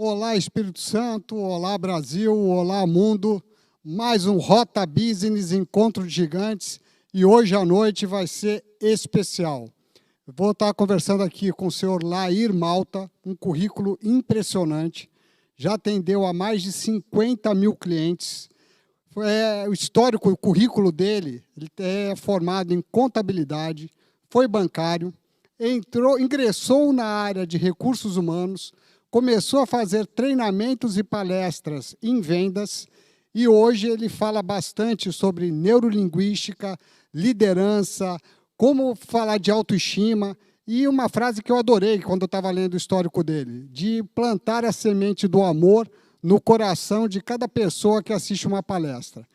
Olá, Espírito Santo, olá, Brasil, olá, mundo. Mais um Rota Business Encontro de Gigantes e hoje à noite vai ser especial. Eu vou estar conversando aqui com o senhor Lair Malta, um currículo impressionante, já atendeu a mais de 50 mil clientes. O histórico, o currículo dele, ele é formado em contabilidade, foi bancário, ingressou na área de recursos humanos, começou a fazer treinamentos e palestras em vendas e hoje ele fala bastante sobre neurolinguística, liderança, como falar de autoestima e uma frase que eu adorei quando eu estava lendo o histórico dele, de plantar a semente do amor no coração de cada pessoa que assiste uma palestra.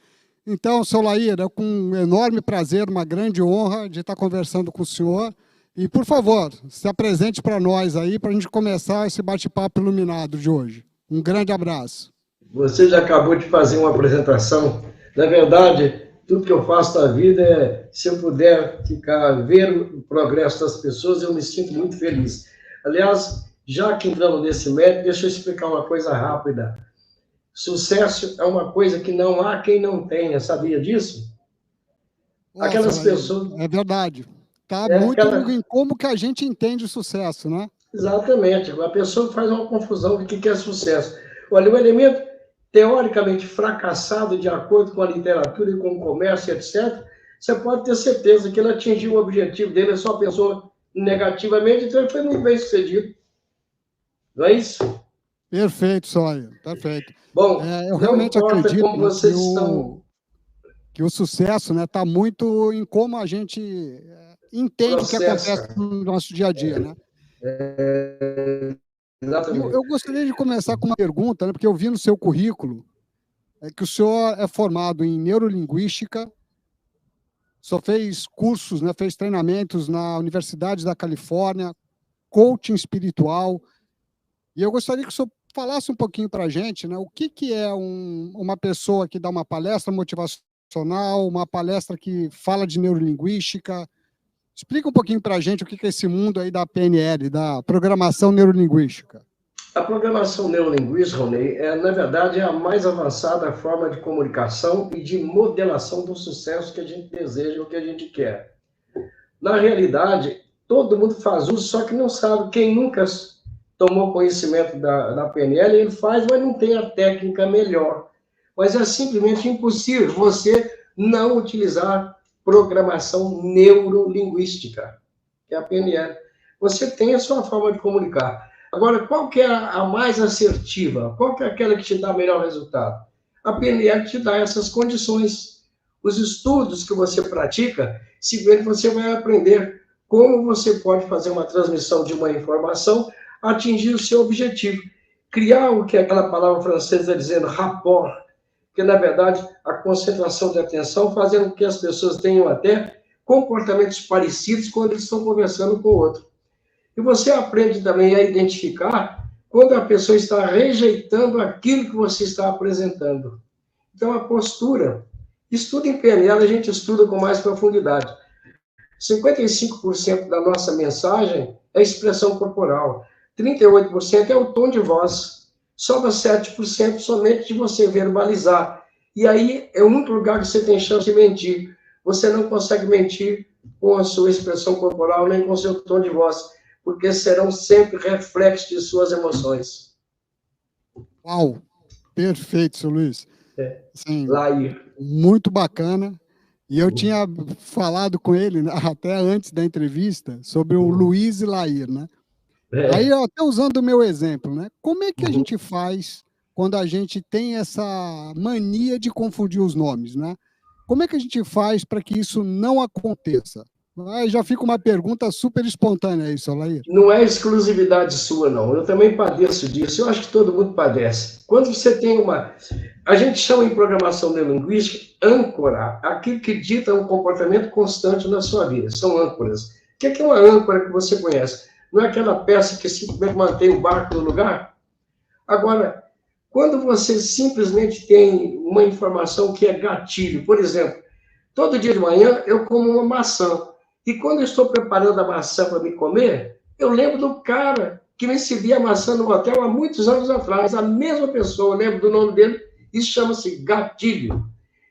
Então, seu Lair, é com um enorme prazer, uma grande honra de estar conversando com o senhor. E, por favor, se apresente para nós aí, para a gente começar esse bate-papo iluminado de hoje. Um grande abraço. Você já acabou de fazer uma apresentação. Na verdade, tudo que eu faço na vida é, se eu puder ver o progresso das pessoas, eu me sinto muito feliz. Aliás, já que entramos nesse mérito, deixa eu explicar uma coisa rápida. Sucesso é uma coisa que não há quem não tenha, sabia disso? Aquelas pessoas... É verdade. Está muito em como que a gente entende o sucesso, né? Exatamente. A pessoa faz uma confusão do que é sucesso. Olha, o elemento teoricamente fracassado, de acordo com a literatura e com o comércio, etc., você pode ter certeza que ele atingiu o objetivo dele, ele só pensou negativamente, então ele foi muito bem sucedido. Não é isso? Perfeito, Sóia. Perfeito. Bom, eu realmente acredito como vocês estão... que o sucesso está muito em como a gente entende o que acontece no nosso dia a dia, né? Exatamente. Eu gostaria de começar com uma pergunta, né, porque eu vi no seu currículo que o senhor é formado em neurolinguística, só fez cursos, né, fez treinamentos na Universidade da Califórnia, coaching espiritual, e eu gostaria que o senhor falasse um pouquinho para a gente, né, o que é uma pessoa que dá uma palestra motivacional, uma palestra que fala de neurolinguística. Explica um pouquinho para a gente o que é esse mundo aí da PNL, da programação neurolinguística. A programação neurolinguística, Rony, na verdade, é a mais avançada forma de comunicação e de modelação do sucesso que a gente deseja ou que a gente quer. Na realidade, todo mundo faz uso, só que não sabe. Quem nunca tomou conhecimento da PNL, ele faz, mas não tem a técnica melhor. Mas é simplesmente impossível você não utilizar programação neurolinguística, que é a PNL. Você tem a sua forma de comunicar. Agora, qual que é a mais assertiva? Qual que é aquela que te dá melhor resultado? A PNL te dá essas condições. Os estudos que você pratica, simplesmente você vai aprender como você pode fazer uma transmissão de uma informação, atingir o seu objetivo. Criar o que aquela palavra francesa está dizendo, rapport, que na verdade a concentração de atenção, fazendo com que as pessoas tenham até comportamentos parecidos quando eles estão conversando com o outro. E você aprende também a identificar quando a pessoa está rejeitando aquilo que você está apresentando. Então, a postura. Estudo em PNL, a gente estuda com mais profundidade. 55% da nossa mensagem é expressão corporal. 38% é o tom de voz. Sobra 7% somente de você verbalizar. E aí é o único lugar que você tem chance de mentir. Você não consegue mentir com a sua expressão corporal, nem com o seu tom de voz, porque serão sempre reflexos de suas emoções. Uau! Perfeito, seu Luiz. Assim, Lair. Muito bacana. E eu tinha falado com ele, até antes da entrevista, sobre o Luiz e Lair, né? Aí, até usando o meu exemplo, né? Como é que a gente faz quando a gente tem essa mania de confundir os nomes, né? Como é que a gente faz para que isso não aconteça? Aí já fica uma pergunta super espontânea aí, seu Lair. Não é exclusividade sua, não. Eu também padeço disso. Eu acho que todo mundo padece. Quando você tem uma... A gente chama em programação neurolinguística âncora, aquilo que dita um comportamento constante na sua vida. São âncoras. O que é uma âncora que você conhece? Não é aquela peça que simplesmente mantém o barco no lugar? Agora, quando você simplesmente tem uma informação que é gatilho, por exemplo, todo dia de manhã eu como uma maçã. E quando eu estou preparando a maçã para me comer, eu lembro do cara que me servia maçã no hotel há muitos anos atrás. A mesma pessoa, eu lembro do nome dele, isso chama-se gatilho.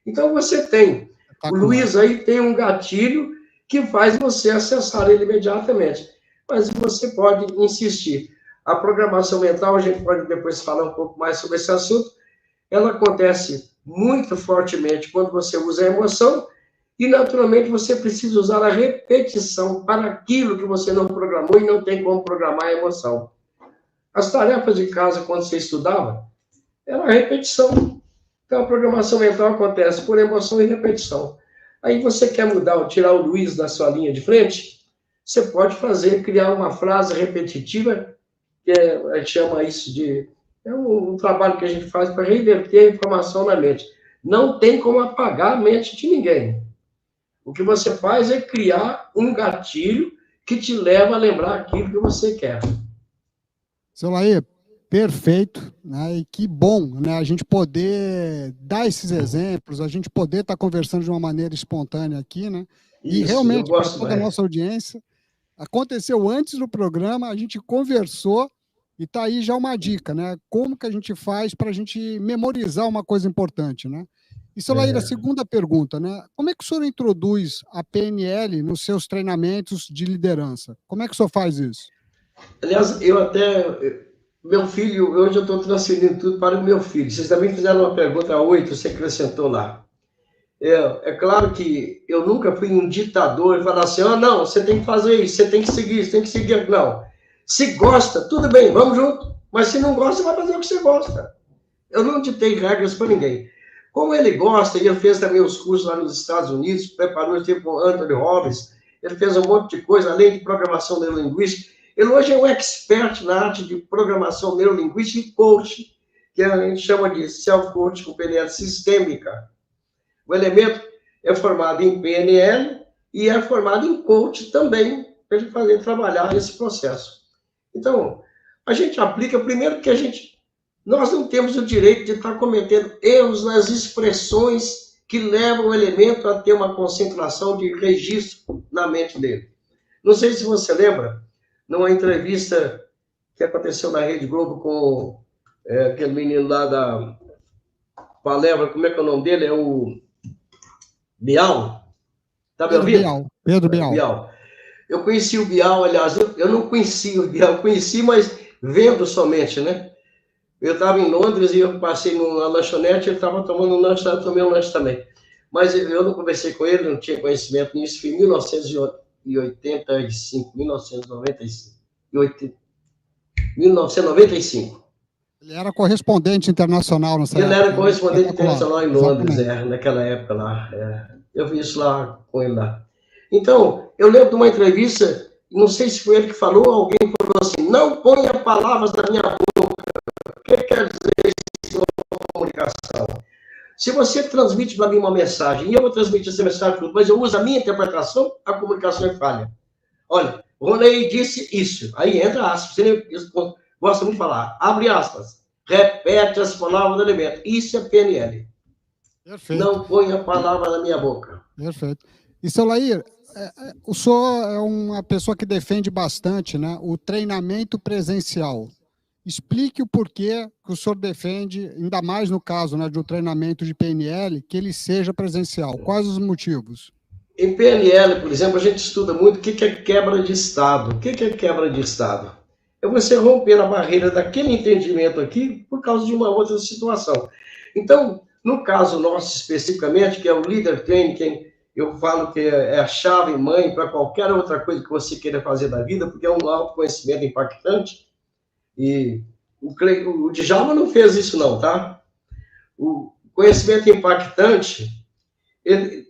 Então, você tem, o Luiz aí tem um gatilho que faz você acessar ele imediatamente. Mas você pode insistir. A programação mental, a gente pode depois falar um pouco mais sobre esse assunto, ela acontece muito fortemente quando você usa a emoção e, naturalmente, você precisa usar a repetição para aquilo que você não programou e não tem como programar a emoção. As tarefas de casa, quando você estudava, era a repetição. Então, a programação mental acontece por emoção e repetição. Aí você quer mudar, tirar o Luiz da sua linha de frente, você pode criar uma frase repetitiva, que a gente chama isso de... É um trabalho que a gente faz para reverter a informação na mente. Não tem como apagar a mente de ninguém. O que você faz é criar um gatilho que te leva a lembrar aquilo que você quer. Seu Laí, perfeito, né? E que bom, né? A gente poder dar esses exemplos, a gente poder estar conversando de uma maneira espontânea aqui, né? E Isso, realmente, para toda a nossa audiência, aconteceu antes do programa, a gente conversou e está aí já uma dica, né? Como que a gente faz para a gente memorizar uma coisa importante, né? E, seu Laí, a segunda pergunta, né? Como é que o senhor introduz a PNL nos seus treinamentos de liderança? Como é que o senhor faz isso? Aliás, meu filho, hoje eu estou transferindo tudo para o meu filho. Vocês também fizeram uma pergunta 8, você acrescentou lá. É claro que eu nunca fui um ditador e falar assim, não, você tem que fazer isso, você tem que seguir, você tem que seguir. Não. Se gosta, tudo bem, vamos junto. Mas se não gosta, você vai fazer o que você gosta. Eu não ditei regras para ninguém. Como ele gosta, e ele fez também os cursos lá nos Estados Unidos, preparou o tipo Anthony Robbins, ele fez um monte de coisa, além de programação neurolinguística. Ele hoje é um expert na arte de programação neurolinguística e coaching, que a gente chama de self-coaching com PNL sistêmica. O elemento é formado em PNL e é formado em coaching também, para ele fazer trabalhar esse processo. Então, a gente aplica, primeiro que nós não temos o direito de estar cometendo erros nas expressões que levam o elemento a ter uma concentração de registro na mente dele. Não sei se você lembra, numa entrevista que aconteceu na Rede Globo com aquele menino lá da Palavra, como é que é o nome dele? É o Bial? Tá me ouvindo? Pedro Bial. Bial. Eu conheci o Bial, aliás, eu não conheci o Bial, conheci, mas vendo somente, né? Eu estava em Londres e eu passei numa lanchonete, ele estava tomando um lanche, eu tomei um lanche também. Mas eu não conversei com ele, não tinha conhecimento nisso, foi em 1995. Ele era correspondente internacional nessa época. Ele era correspondente internacional em Londres, naquela época lá. Eu vi isso lá com ele lá. Então, eu lembro de uma entrevista, não sei se foi ele que falou, alguém falou assim, não ponha palavras na minha boca. O que quer dizer isso na comunicação? Se você transmite para mim uma mensagem, e eu vou transmitir essa mensagem para mas eu uso a minha interpretação, a comunicação é falha. Olha, Ronei disse isso. Aí entra aspas. Você gosta muito de falar. Abre aspas. Repete as palavras do elemento. Isso é PNL. Perfeito. Não ponha a palavra na minha boca. Perfeito. E, seu Laí, o senhor é uma pessoa que defende bastante, né, o treinamento presencial. Explique o porquê que o senhor defende, ainda mais no caso, né, de um treinamento de PNL, que ele seja presencial. Quais os motivos? Em PNL, por exemplo, a gente estuda muito o que é quebra de estado. O que é quebra de estado? É você romper a barreira daquele entendimento aqui por causa de uma outra situação. Então, no caso nosso especificamente, que é o Leader Training, que eu falo que é a chave mãe para qualquer outra coisa que você queira fazer da vida, porque é um autoconhecimento impactante. E o Djalma não fez isso não, tá? O conhecimento impactante,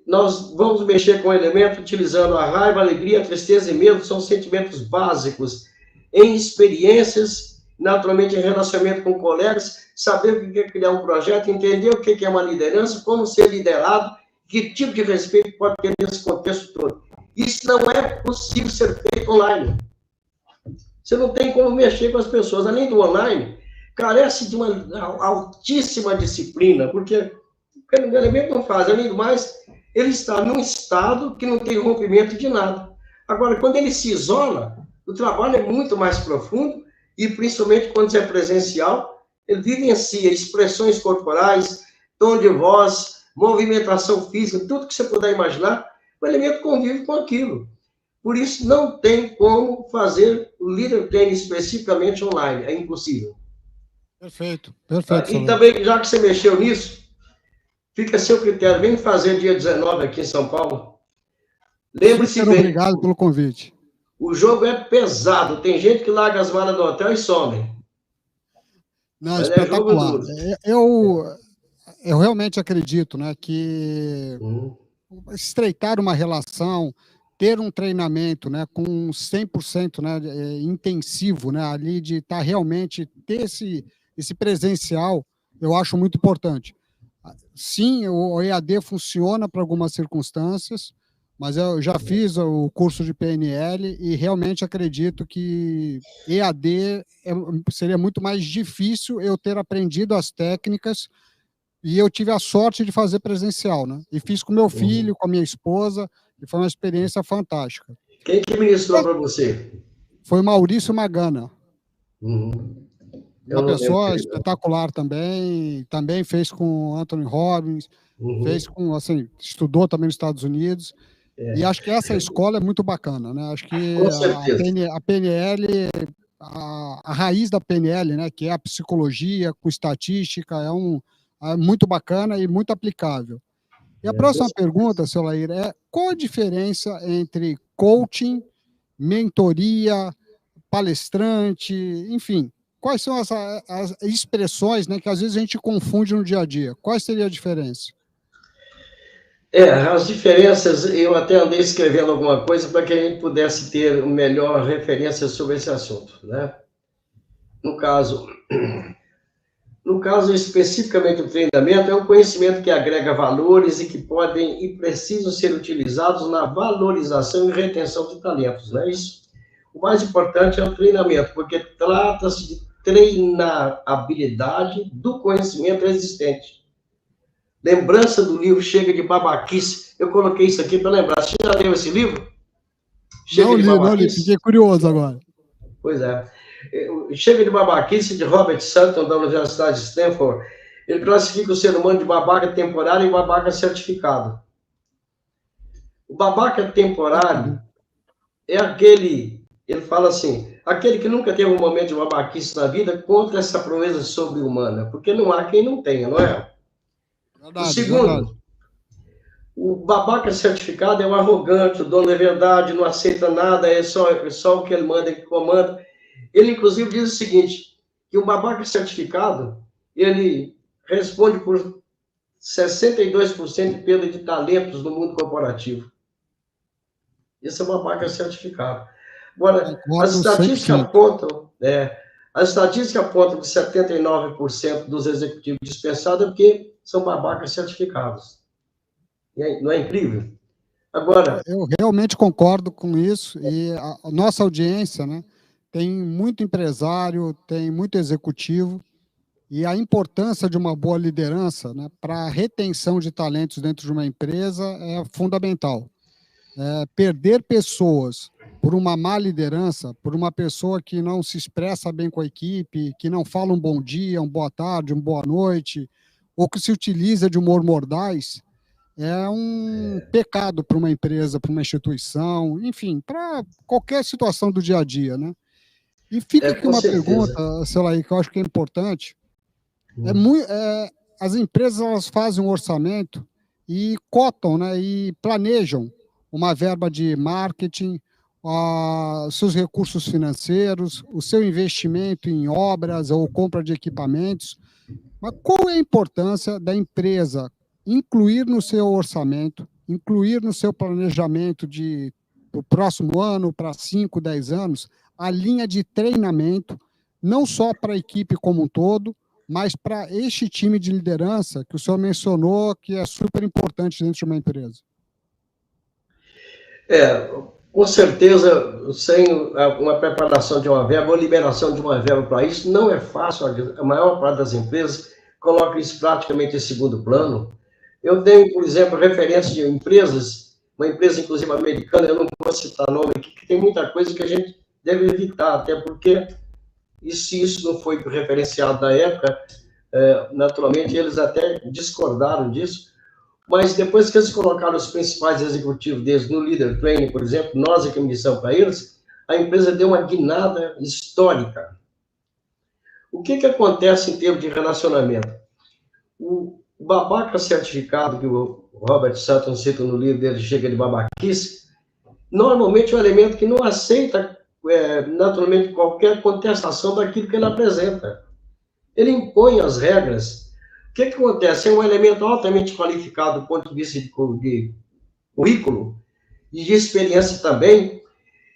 nós vamos mexer com o elemento utilizando a raiva, a alegria, a tristeza e medo, são sentimentos básicos em experiências, naturalmente em relacionamento com colegas, saber o que é criar um projeto, entender o que é uma liderança, como ser liderado, que tipo de respeito pode ter nesse contexto todo. Isso não é possível ser feito online. Você não tem como mexer com as pessoas. Além do online, carece de uma altíssima disciplina, porque o elemento não faz. Além do mais, ele está num estado que não tem rompimento de nada. Agora, quando ele se isola, o trabalho é muito mais profundo e principalmente quando é presencial, ele vivencia expressões corporais, tom de voz, movimentação física, tudo que você puder imaginar, o elemento convive com aquilo. Por isso, não tem como fazer o leader training especificamente online, é impossível. Perfeito, perfeito. E também, já que você mexeu nisso, fica a seu critério, vem fazer dia 19 aqui em São Paulo. Lembre-se bem. Obrigado pelo convite. O jogo é pesado, tem gente que larga as malas do hotel e some. Não, espetacular. Eu realmente acredito, né, que estreitar uma relação, ter um treinamento, né, com 100%, né, intensivo, né, ali de estar realmente, ter esse presencial, eu acho muito importante. Sim, o EAD funciona para algumas circunstâncias, mas eu já fiz o curso de PNL e realmente acredito que EAD seria muito mais difícil eu ter aprendido as técnicas, e eu tive a sorte de fazer presencial, né? E fiz com meu filho, com a minha esposa, e foi uma experiência fantástica. Quem que ministrou para você? Foi Maurício Magana. Uma pessoa espetacular também fez com Anthony Robbins, fez com, assim, estudou também nos Estados Unidos, e acho que essa escola é muito bacana, né? Acho que a PNL, a raiz da PNL, né, que é a psicologia com estatística, é muito bacana e muito aplicável. E a próxima pergunta, seu Lair, é qual a diferença entre coaching, mentoria, palestrante, enfim, quais são as expressões, né, que às vezes a gente confunde no dia a dia? Qual seria a diferença? As diferenças, eu até andei escrevendo alguma coisa para que a gente pudesse ter melhor referência sobre esse assunto, né? No caso especificamente do treinamento, é um conhecimento que agrega valores e que podem e precisam ser utilizados na valorização e retenção de talentos, não é isso? O mais importante é o treinamento, porque trata-se de treinar a habilidade do conhecimento existente. Lembrança do livro Chega de Babaquice. Eu coloquei isso aqui para lembrar. Você já leu esse livro? Não li, fiquei curioso agora. Pois é. Chega de Babaquice, de Robert Sutton, da Universidade de Stanford. Ele classifica o ser humano de babaca temporário e babaca certificado. O babaca temporário é aquele, ele fala assim, aquele que nunca teve um momento de babaquice na vida contra essa proeza sobre-humana, porque não há quem não tenha, não é? Verdade, o segundo, verdade. O babaca certificado é o arrogante, o dono da verdade, não aceita nada, é só o que ele manda, que comanda. Ele, inclusive, diz o seguinte, que o babaca certificado, ele responde por 62% de perda de talentos no mundo corporativo. Esse é o babaca certificado. Agora, as estatísticas apontam que 79% dos executivos dispensados é porque são babacas certificados. Não é incrível? Agora, eu realmente concordo com isso, e a nossa audiência, né, tem muito empresário, tem muito executivo, e a importância de uma boa liderança, né, para a retenção de talentos dentro de uma empresa é fundamental. Perder pessoas por uma má liderança, por uma pessoa que não se expressa bem com a equipe, que não fala um bom dia, uma boa tarde, uma boa noite, ou que se utiliza de humor mordaz, é um pecado para uma empresa, para uma instituição, enfim, para qualquer situação do dia a dia, né? E fica aqui uma pergunta, sei lá, que eu acho que é importante. As empresas, elas fazem um orçamento e cotam, né, e planejam uma verba de marketing, seus recursos financeiros, o seu investimento em obras ou compra de equipamentos. Mas qual é a importância da empresa incluir no seu orçamento, incluir no seu planejamento do próximo ano para 5, 10 anos, a linha de treinamento, não só para a equipe como um todo, mas para este time de liderança que o senhor mencionou, que é super importante dentro de uma empresa? Com certeza, sem uma preparação de uma verba ou liberação de uma verba para isso, não é fácil. A maior parte das empresas coloca isso praticamente em segundo plano. Eu tenho, por exemplo, referência de empresas, uma empresa, inclusive, americana, eu não vou citar nome aqui, que tem muita coisa que a gente deve evitar, até porque e se isso não foi referenciado na época, naturalmente eles até discordaram disso, mas depois que eles colocaram os principais executivos deles no Leader Training, por exemplo, nós aqui missão para eles, a empresa deu uma guinada histórica. O que acontece em termos de relacionamento? O babaca certificado, que o Robert Sutton cita no livro dele, Chega de Babaquice, normalmente é um elemento que não aceita, naturalmente, qualquer contestação daquilo que ele apresenta. Ele impõe as regras. O que acontece? É um elemento altamente qualificado do ponto de vista de currículo e de experiência também,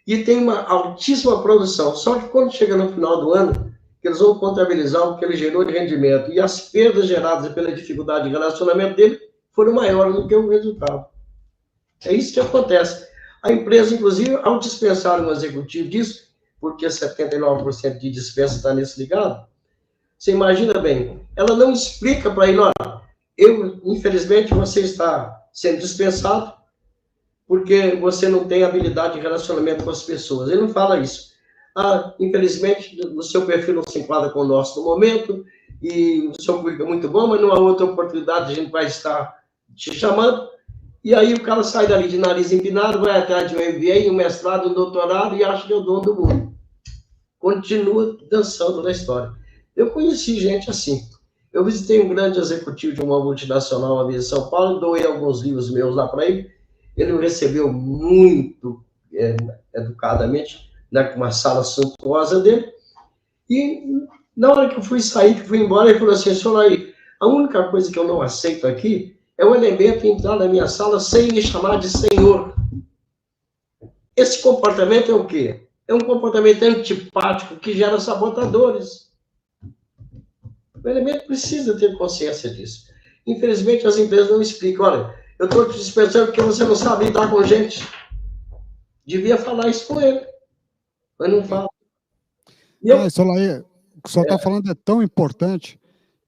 e tem uma altíssima produção. Só que quando chega no final do ano, eles vão contabilizar o que ele gerou de rendimento, e as perdas geradas pela dificuldade de relacionamento dele foram maiores do que o resultado. É isso que acontece. A empresa, inclusive, ao dispensar um executivo disso, porque 79% de dispensa está nesse ligado, você imagina bem, ela não explica para ele, olha, infelizmente, você está sendo dispensado porque você não tem habilidade de relacionamento com as pessoas. Ele não fala isso. Infelizmente, o seu perfil não se enquadra com o nosso no momento, e o seu currículo é muito bom, mas numa outra oportunidade a gente vai estar te chamando. E aí o cara sai dali de nariz empinado, vai atrás de um MBA, um mestrado, um doutorado, e acha que é o dono do mundo. Continua dançando na história. Eu conheci gente assim. Eu visitei um grande executivo de uma multinacional uma vez em São Paulo, doei alguns livros meus lá para ele. Ele me recebeu muito educadamente, numa sala suntuosa dele. E na hora que eu fui sair, que fui embora, ele falou assim, senhor aí, a única coisa que eu não aceito aqui é o elemento entrar na minha sala sem me chamar de senhor. Esse comportamento é o quê? É um comportamento antipático que gera sabotadores. O elemento precisa ter consciência disso. Infelizmente, as empresas não explicam. Olha, eu estou te dispensando porque você não sabe lidar com gente. Devia falar isso com ele, mas não fala. Isso aí, o que o senhor está falando é tão importante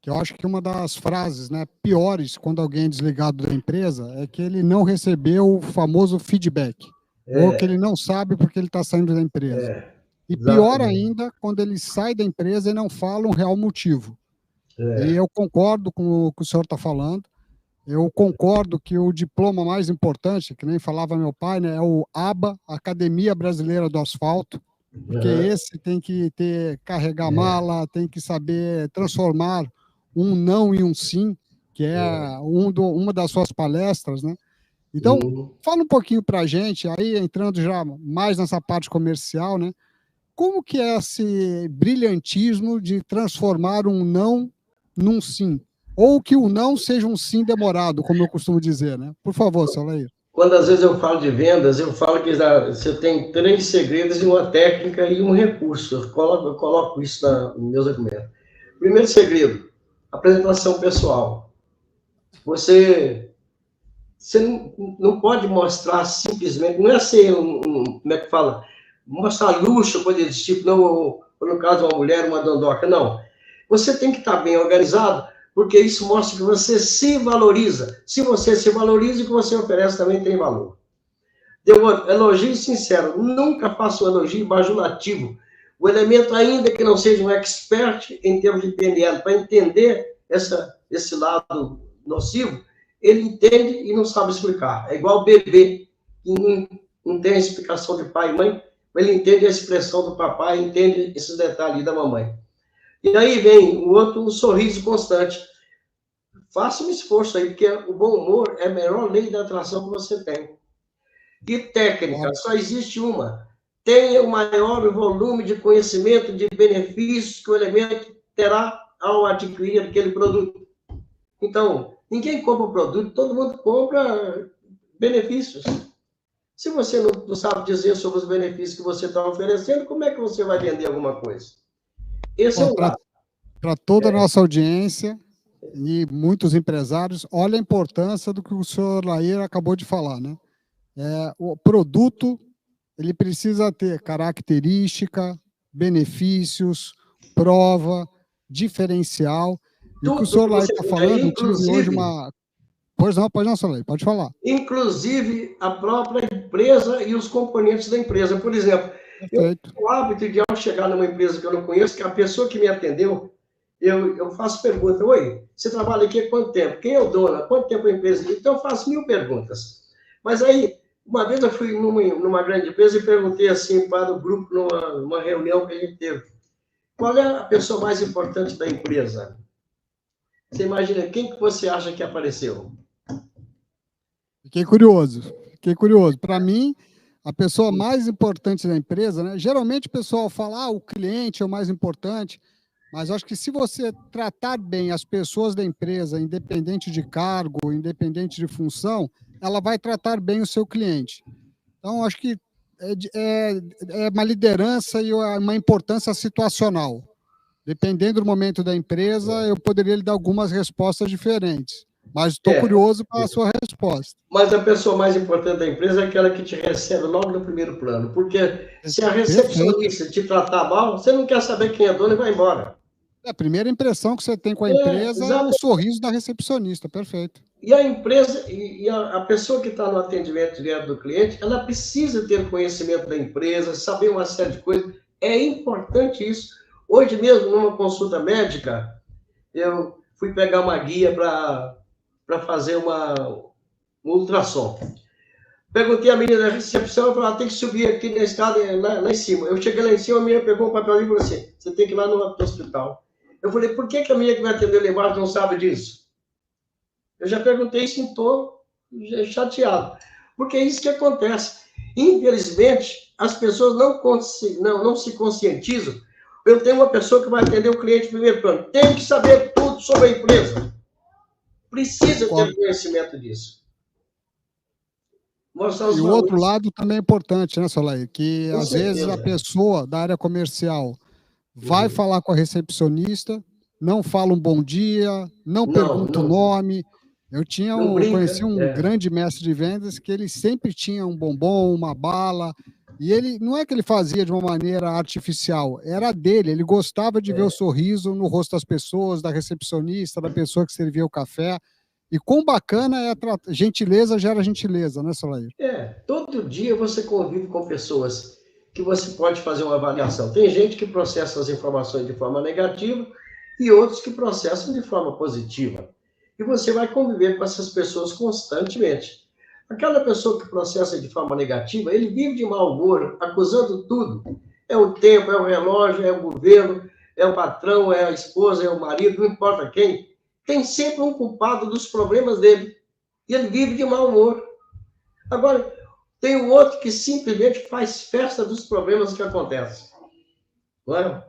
que eu acho que uma das frases, né, piores quando alguém é desligado da empresa é que ele não recebeu o famoso feedback, ou que ele não sabe porque ele está saindo da empresa. E pior ainda, quando ele sai da empresa e não fala um real motivo. E eu concordo com o que o senhor está falando. Eu concordo que o diploma mais importante, que nem falava meu pai, né, é o ABA, Academia Brasileira do Asfalto, porque esse tem que carregar mala, tem que saber transformar um não em um sim, que é uma das suas palestras, né? Então, fala um pouquinho para a gente, aí entrando já mais nessa parte comercial, né? Como que é esse brilhantismo de transformar um não num sim? Ou que o não seja um sim demorado, como eu costumo dizer, né? Por favor, seu Lair. Quando às vezes eu falo de vendas, eu falo que você tem 3 segredos e uma técnica e um recurso. Eu coloco isso nos meus argumentos. Primeiro segredo, apresentação pessoal. Você não pode mostrar simplesmente, não é ser como é que fala? Mostrar luxo, coisa desse tipo, não, ou no caso uma mulher, uma dondoca, não. Você tem que estar bem organizado, porque isso mostra que você se valoriza. Se você se valoriza, o que você oferece também tem valor. Elogio sincero, nunca faça um elogio bajulativo. O elemento, ainda que não seja um expert em termos de PNL, para entender esse lado nocivo, ele entende e não sabe explicar. É igual bebê, que não tem a explicação de pai e mãe, mas ele entende a expressão do papai, entende esses detalhes da mamãe. E aí vem o outro, um sorriso constante. Faça um esforço aí, porque o bom humor é a melhor lei da atração que você tem. E técnica, só existe uma. Tenha o maior volume de conhecimento, de benefícios que o elemento terá ao adquirir aquele produto. Então, ninguém compra o produto, todo mundo compra benefícios. Se você não sabe dizer sobre os benefícios que você está oferecendo, como é que você vai vender alguma coisa? Esse é o lado. Para toda a nossa audiência e muitos empresários, olha a importância do que o senhor Lair acabou de falar, né? O produto, ele precisa ter característica, benefícios, prova, diferencial. E o que o senhor Lair está falando, inclusive hoje uma... Pois não, senhor Lair, pode falar. Inclusive a própria empresa e os componentes da empresa. Por exemplo, Eu tenho Perfeito. o hábito de, ao chegar numa empresa que eu não conheço, que a pessoa que me atendeu, eu faço pergunta: oi, você trabalha aqui há quanto tempo? Quem é o dono? Há quanto tempo a empresa? Então, eu faço 1000 perguntas. Mas aí, uma vez eu fui numa grande empresa e perguntei assim para o grupo, numa reunião que a gente teve: qual é a pessoa mais importante da empresa? Você imagina, quem que você acha que apareceu? Fiquei curioso. Fiquei curioso. Para mim, a pessoa mais importante da empresa, né? Geralmente o pessoal fala, o cliente é o mais importante, mas acho que se você tratar bem as pessoas da empresa, independente de cargo, independente de função, ela vai tratar bem o seu cliente. Então, acho que é uma liderança e uma importância situacional. Dependendo do momento da empresa, eu poderia lhe dar algumas respostas diferentes. Mas estou É, curioso para a sua resposta. mas a pessoa mais importante da empresa é aquela que te recebe logo no primeiro plano. Porque se a Perfeito. recepcionista te tratar mal, você não quer saber quem é dono e vai embora. A primeira impressão que você tem com a É, empresa é o exato. sorriso da recepcionista. Perfeito. E a empresa, e a pessoa que está no atendimento direto do cliente, ela precisa ter conhecimento da empresa, saber uma série de coisas. É importante isso. Hoje mesmo, numa consulta médica, eu fui pegar uma guia para fazer um ultrassom. Perguntei à menina da recepção, ela falou, tem que subir aqui na escada, lá em cima. Eu cheguei lá em cima, a menina pegou um papel e falou assim, você tem que ir lá no hospital. Eu falei, por que a menina que vai atender lá embaixo não sabe disso? Eu já perguntei isso e estou chateado. Porque é isso que acontece. Infelizmente, as pessoas não se conscientizam. Eu tenho uma pessoa que vai atender o cliente primeiro plano. Tem que saber tudo sobre a empresa. Precisa ter Concordo. conhecimento disso. Mostrar os E o outro valores. lado também é importante, né, Soleil? Que Com às vezes a certeza. pessoa da área comercial vai falar com a recepcionista, não fala um bom dia, não Não, pergunta o não, nome. não Conheci brinca. um grande mestre de vendas que ele sempre tinha um bombom, uma bala, e ele não é que ele fazia de uma maneira artificial, era dele, ele gostava de ver o sorriso no rosto das pessoas, da recepcionista, da pessoa que servia o café. E quão bacana é gentileza gera gentileza, né, Soleil? Todo dia você convive com pessoas que você pode fazer uma avaliação. Tem gente que processa as informações de forma negativa e outros que processam de forma positiva. E você vai conviver com essas pessoas constantemente. Aquela pessoa que processa de forma negativa, ele vive de mau humor, acusando tudo. É o tempo, é o relógio, é o governo, é o patrão, é a esposa, é o marido, não importa quem. Tem sempre um culpado dos problemas dele. E ele vive de mau humor. Agora, tem o outro que simplesmente faz festa dos problemas que acontecem. Não é?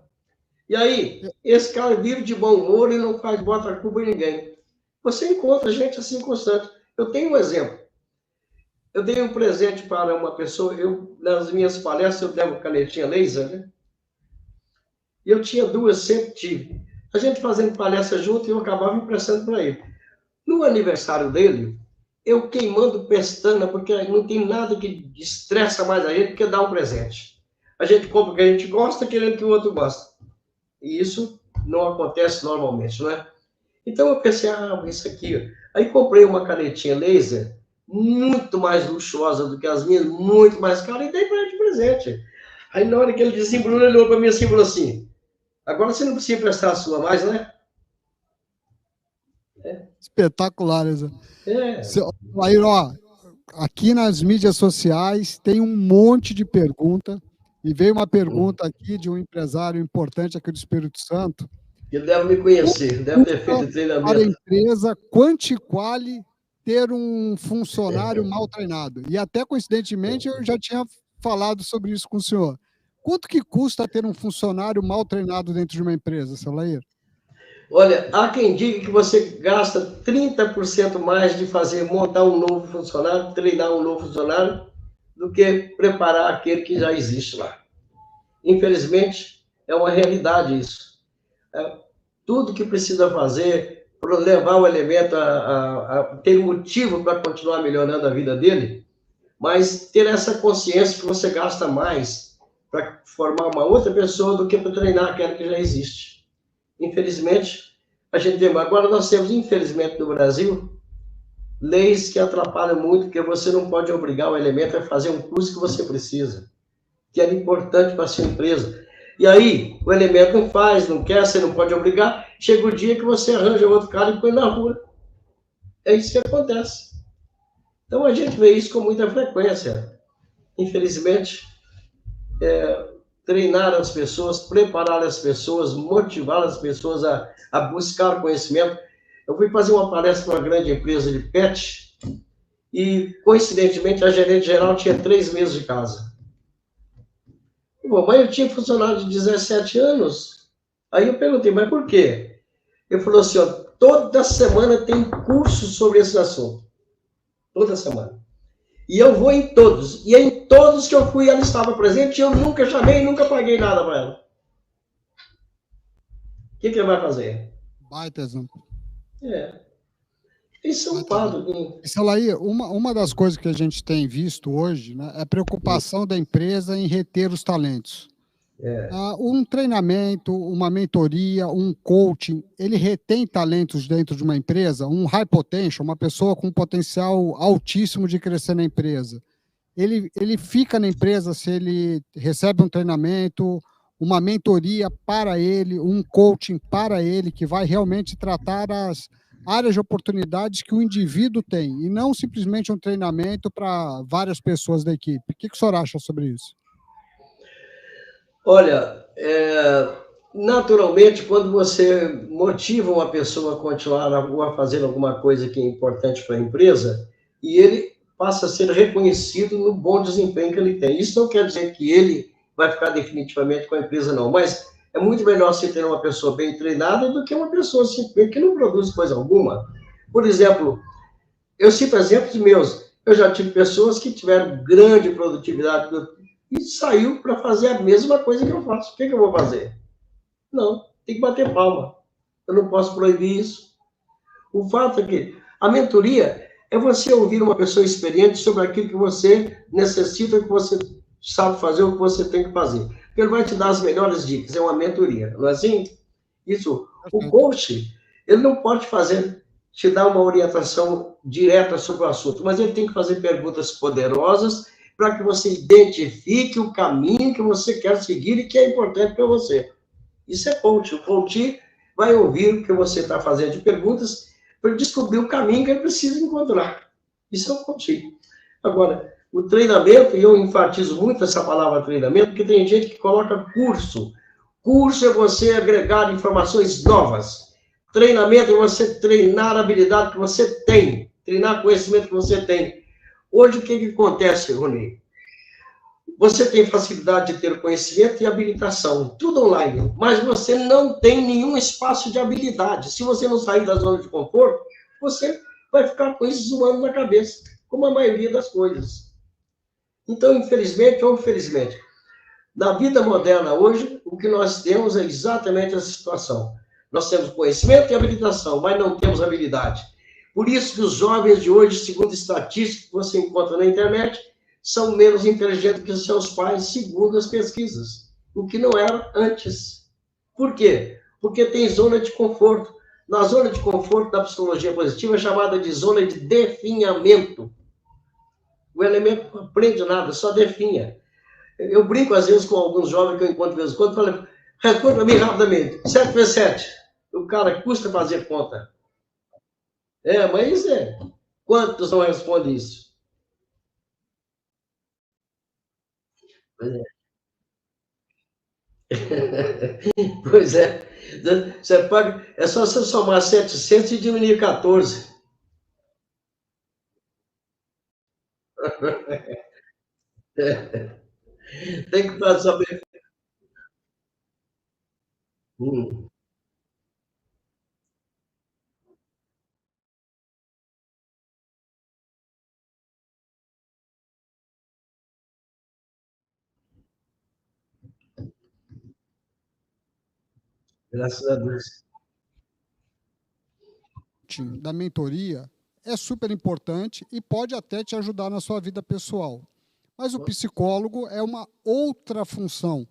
E aí, esse cara vive de bom humor e não faz bota a culpa em ninguém. Você encontra gente assim constante. Eu tenho um exemplo. Eu dei um presente para uma pessoa, nas minhas palestras eu levo canetinha laser, né? E eu tinha duas, sempre tive. A gente fazendo palestra junto e eu acabava emprestando para ele. No aniversário dele, eu queimando pestana, porque não tem nada que estressa mais a gente do que dar um presente. A gente compra o que a gente gosta, querendo que o outro goste. E isso não acontece normalmente, não é? Então eu pensei, isso aqui. Aí comprei uma canetinha laser, muito mais luxuosa do que as minhas, muito mais cara, e dei para ele de presente. Aí na hora que ele desembrulhou, ele olhou para mim assim e falou assim, agora você não precisa emprestar a sua mais, né? Espetacular, Isa. É. Aí, ó, aqui nas mídias sociais tem um monte de pergunta, e veio uma pergunta aqui de um empresário importante aqui do Espírito Santo. Ele deve me conhecer, deve ter feito Para a treinamento. empresa Quantiquali ter um funcionário mal treinado. E até coincidentemente eu já tinha falado sobre isso com o senhor. Quanto que custa ter um funcionário mal treinado dentro de uma empresa, seu Lair? Olha, há quem diga que você gasta 30% mais de montar um novo funcionário, treinar um novo funcionário, do que preparar aquele que já existe lá. Infelizmente, é uma realidade isso. Tudo que precisa fazer para levar o elemento a ter motivo para continuar melhorando a vida dele, mas ter essa consciência que você gasta mais para formar uma outra pessoa do que para treinar aquela que já existe. Infelizmente, a gente tem. Agora nós temos, infelizmente, no Brasil, leis que atrapalham muito, porque você não pode obrigar o elemento a fazer um curso que você precisa. que era importante para a sua empresa. E aí, o elemento não faz, não quer, você não pode obrigar, chega o dia que você arranja outro cara e põe na rua. É isso que acontece. Então, a gente vê isso com muita frequência. Infelizmente, treinar as pessoas, preparar as pessoas, motivar as pessoas a buscar conhecimento. Eu fui fazer uma palestra para uma grande empresa de pet e, coincidentemente, a gerente geral tinha 3 meses de casa. Bom, mas eu tinha funcionário de 17 anos. Aí eu perguntei, mas por quê? Ele falou assim, ó, toda semana tem curso sobre esse assunto. Toda semana. E eu vou em todos. E em todos que eu fui, ela estava presente e eu nunca chamei, nunca paguei nada para ela. O que ele vai fazer? Baita exemplo. Isso é um quadro. Isso aí, uma das coisas que a gente tem visto hoje, né, é a preocupação da empresa em reter os talentos. Um treinamento, uma mentoria, um coaching, ele retém talentos dentro de uma empresa, um high potential, uma pessoa com potencial altíssimo de crescer na empresa. Ele fica na empresa se ele recebe um treinamento, uma mentoria para ele, um coaching para ele, que vai realmente tratar as áreas de oportunidades que o indivíduo tem, e não simplesmente um treinamento para várias pessoas da equipe. O que o senhor acha sobre isso? Olha, naturalmente, quando você motiva uma pessoa a continuar a fazer alguma coisa que é importante para a empresa, e ele passa a ser reconhecido no bom desempenho que ele tem. Isso não quer dizer que ele vai ficar definitivamente com a empresa, não, mas é muito melhor se ter uma pessoa bem treinada do que uma pessoa simplesmente que não produz coisa alguma. Por exemplo, eu cito exemplos meus. Eu já tive pessoas que tiveram grande produtividade e saiu para fazer a mesma coisa que eu faço. O que eu vou fazer? Não, tem que bater palma. Eu não posso proibir isso. O fato é que a mentoria é você ouvir uma pessoa experiente sobre aquilo que você necessita, que você sabe fazer, o que você tem que fazer. Ele vai te dar as melhores dicas, é uma mentoria, não é assim? Isso. O coach, ele não pode te dar uma orientação direta sobre o assunto, mas ele tem que fazer perguntas poderosas para que você identifique o caminho que você quer seguir e que é importante para você. Isso é coach. O coach vai ouvir o que você está fazendo de perguntas para descobrir o caminho que ele precisa encontrar. Isso é um coaching. Agora, o treinamento, e eu enfatizo muito essa palavra treinamento, porque tem gente que coloca curso. Curso é você agregar informações novas. Treinamento é você treinar a habilidade que você tem, treinar conhecimento que você tem. Hoje, o que acontece, Rony? Você tem facilidade de ter conhecimento e habilitação, tudo online, mas você não tem nenhum espaço de habilidade. Se você não sair da zona de conforto, você vai ficar com isso zoando na cabeça, como a maioria das coisas. Então, infelizmente ou felizmente, na vida moderna hoje, o que nós temos é exatamente essa situação. Nós temos conhecimento e habilitação, mas não temos habilidade. Por isso que os jovens de hoje, segundo estatísticas que você encontra na internet, são menos inteligentes que seus pais, segundo as pesquisas, o que não era antes. Por quê? Porque tem zona de conforto. Na zona de conforto da psicologia positiva é chamada de zona de definhamento. O elemento não aprende nada, só definha. Eu brinco às vezes com alguns jovens que eu encontro de vez em quando, falo, responde para mim rapidamente, 7 vezes 7. O cara custa fazer conta. Mas quantos não respondem isso? Pois é. Você paga, é só você somar 700 e diminuir 14. Tem que saber. Hum, graças a Deus. Da mentoria é super importante e pode até te ajudar na sua vida pessoal. Mas o psicólogo é uma outra função.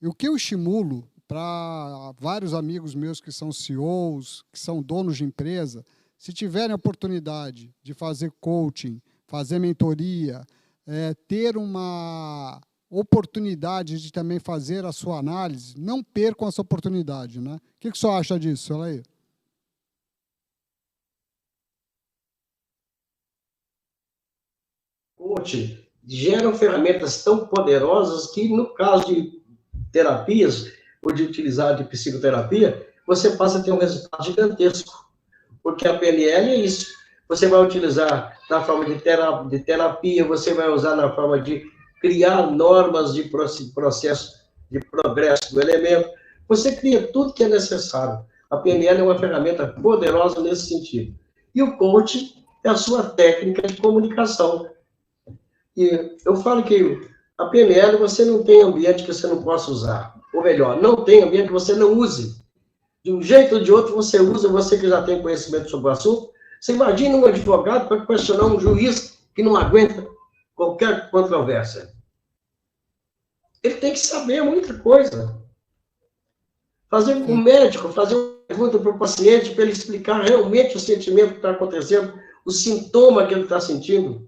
E o que eu estimulo para vários amigos meus que são CEOs, que são donos de empresa, se tiverem a oportunidade de fazer coaching, fazer mentoria, ter oportunidade de também fazer a sua análise, não percam essa oportunidade, né? O que o senhor acha disso, Alair? Coach geram ferramentas tão poderosas que, no caso de terapias, ou de utilizar de psicoterapia, você passa a ter um resultado gigantesco. Porque a PNL é isso. Você vai utilizar na forma de terapia, você vai usar na forma de criar normas de processo de progresso do elemento. Você cria tudo que é necessário. A PNL é uma ferramenta poderosa nesse sentido. E o coach é a sua técnica de comunicação. E eu falo que a PNL você não tem ambiente que você não possa usar. Ou melhor, não tem ambiente que você não use. De um jeito ou de outro você usa, você que já tem conhecimento sobre o assunto. Você imagina um advogado para questionar um juiz que não aguenta qualquer controvérsia. Ele tem que saber muita coisa. Fazer com o médico, fazer uma pergunta para o paciente, para ele explicar realmente o sentimento que está acontecendo, o sintoma que ele está sentindo.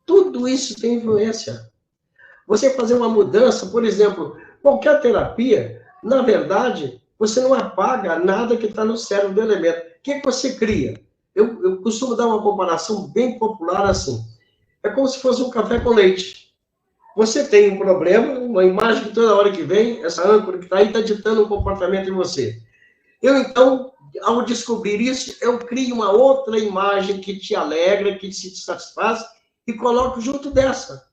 Tudo isso tem influência. Você fazer uma mudança, por exemplo, qualquer terapia, na verdade, você não apaga nada que está no cérebro do elemento. O que você cria? Eu costumo dar uma comparação bem popular assim. É como se fosse um café com leite. Você tem um problema, uma imagem que toda hora que vem, essa âncora que está aí, está ditando um comportamento em você. Eu, então, ao descobrir isso, eu crio uma outra imagem que te alegra, que te satisfaz, e coloco junto dessa.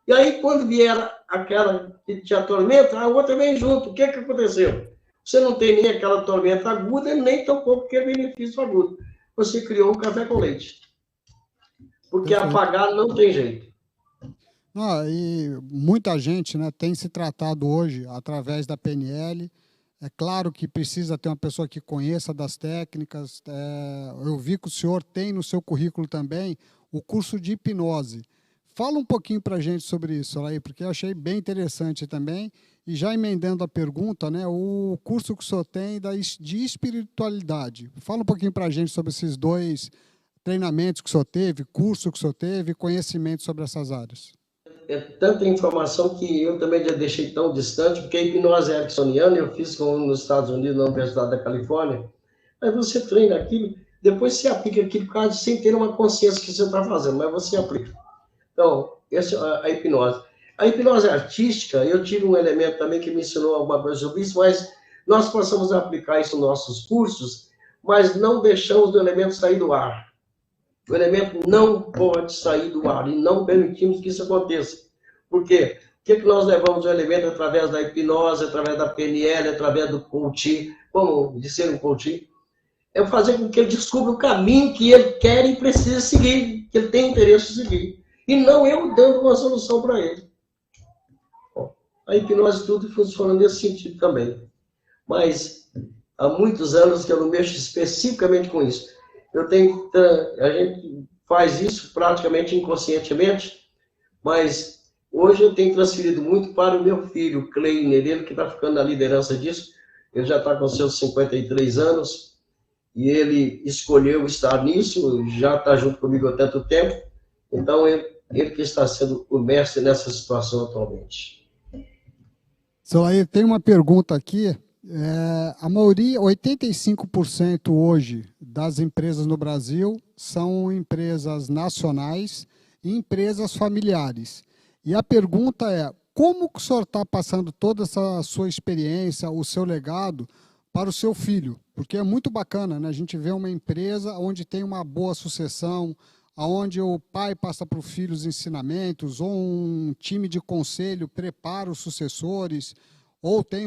E aí, quando vier aquela que te atormenta, a outra vem junto. O que aconteceu? Você não tem nem aquela tormenta aguda, nem tampouco aquele benefício agudo. Você criou um café com leite. Porque Perfeito. apagar não tem jeito. E muita gente, né, tem se tratado hoje através da PNL. É claro que precisa ter uma pessoa que conheça das técnicas. Eu vi que o senhor tem no seu currículo também o curso de hipnose. Fala um pouquinho para a gente sobre isso, aí, porque eu achei bem interessante também. E já emendando a pergunta, né, o curso que o senhor tem de espiritualidade. Fala um pouquinho para a gente sobre esses dois treinamentos que o senhor teve, curso que o senhor teve, conhecimento sobre essas áreas. É tanta informação que eu também já deixei tão distante, porque a hipnose ericksoniana eu fiz nos Estados Unidos, na Universidade da Califórnia. Aí você treina aquilo, depois você aplica aquilo quase sem ter uma consciência que você está fazendo, mas você aplica. Então, essa é a hipnose. A hipnose artística, eu tive um elemento também que me ensinou alguma coisa sobre isso, mas nós possamos aplicar isso nos nossos cursos, mas não deixamos o elemento sair do ar. O elemento não pode sair do ar e não permitimos que isso aconteça. Por quê? O que nós levamos o elemento através da hipnose, através da PNL, através do coaching, como de ser um coaching? É fazer com que ele descubra o caminho que ele quer e precisa seguir, que ele tem interesse em seguir. E não eu dando uma solução para ele. Bom, a hipnose tudo funciona nesse sentido também. Mas há muitos anos que eu não mexo especificamente com isso. A gente faz isso praticamente inconscientemente, mas hoje eu tenho transferido muito para o meu filho, Kleiner, ele que está ficando na liderança disso. Ele já está com seus 53 anos e ele escolheu estar nisso, já está junto comigo há tanto tempo. Então, ele que está sendo o mestre nessa situação atualmente. Solair, tem uma pergunta aqui. A maioria, 85% hoje das empresas no Brasil são empresas nacionais e empresas familiares. E a pergunta é, como que o senhor está passando toda essa sua experiência, o seu legado, para o seu filho? Porque é muito bacana, né? A gente vê uma empresa onde tem uma boa sucessão, onde o pai passa para o filho os ensinamentos, ou um time de conselho prepara os sucessores, ou tem